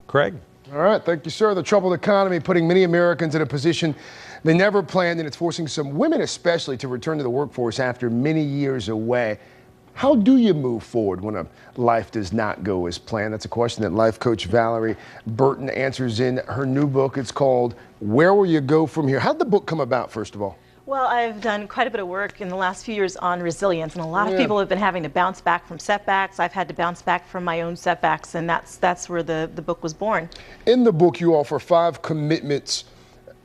Craig? All right, thank you, sir. The troubled economy putting many Americans in a position they never planned, and it's forcing some women especially to return to the workforce after many years away. How do you move forward when a life does not go as planned? That's a question that life coach Valorie Burton answers in her new book. It's called Where Will You Go From Here? How did the book come about, first of all? Well, I've done quite a bit of work in the last few years on resilience, and a lot of people have been having to bounce back from setbacks. I've had to bounce back from my own setbacks, and that's where the book was born. In the book, you offer 5 commitments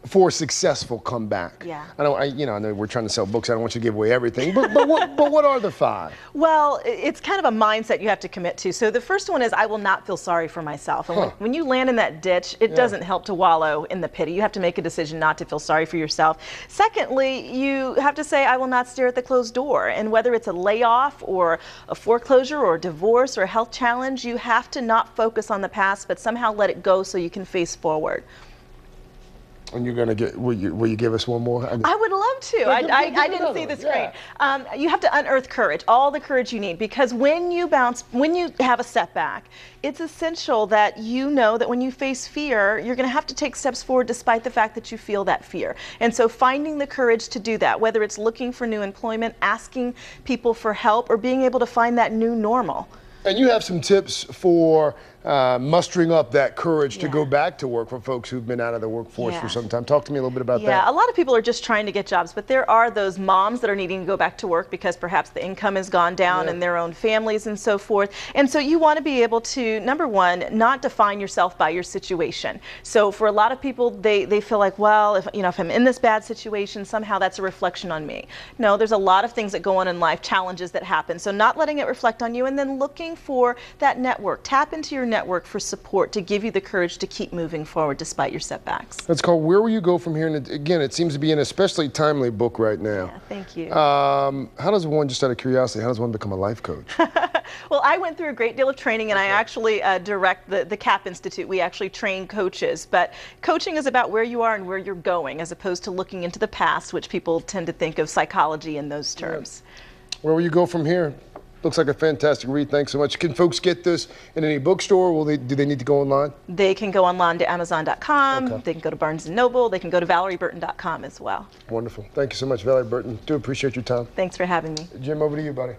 for a successful comeback. Yeah. I know we're trying to sell books. I don't want you to give away everything, but what are the 5? Well, it's kind of a mindset you have to commit to. So the first one is I will not feel sorry for myself. And when you land in that ditch, it doesn't help to wallow in the pity. You have to make a decision not to feel sorry for yourself. Secondly, you have to say I will not stare at the closed door. And whether it's a layoff or a foreclosure or a divorce or a health challenge, you have to not focus on the past, but somehow let it go so you can face forward. And you're gonna get? Will you give us one more? I would love to. I didn't see the screen. You have to unearth courage, all the courage you need, because when you have a setback, it's essential that you know that when you face fear, you're going to have to take steps forward despite the fact that you feel that fear. And so finding the courage to do that, whether it's looking for new employment, asking people for help, or being able to find that new normal. And you have some tips for mustering up that courage to go back to work for folks who've been out of the workforce for some time. Talk to me a little bit about that. Yeah, a lot of people are just trying to get jobs, but there are those moms that are needing to go back to work because perhaps the income has gone down in their own families and so forth. And so you want to be able to, number one, not define yourself by your situation. So for a lot of people, they feel like, well, if I'm in this bad situation, somehow that's a reflection on me. No, there's a lot of things that go on in life, challenges that happen. So not letting it reflect on you, and then looking for that network. Tap into your network for support to give you the courage to keep moving forward despite your setbacks. It's called Where Will You Go From Here? And again, it seems to be an especially timely book right now. Yeah, thank you. How does one, just out of curiosity, how does one become a life coach? Well, I went through a great deal of training, and I actually direct the CAP Institute. We actually train coaches, but coaching is about where you are and where you're going, as opposed to looking into the past, which people tend to think of psychology in those terms. Where will you go from here? Looks like a fantastic read. Thanks so much. Can folks get this in any bookstore? Do they need to go online? They can go online to Amazon.com. They can go to Barnes & Noble. They can go to ValorieBurton.com as well. Wonderful. Thank you so much, Valorie Burton. Do appreciate your time. Thanks for having me. Jim, over to you, buddy.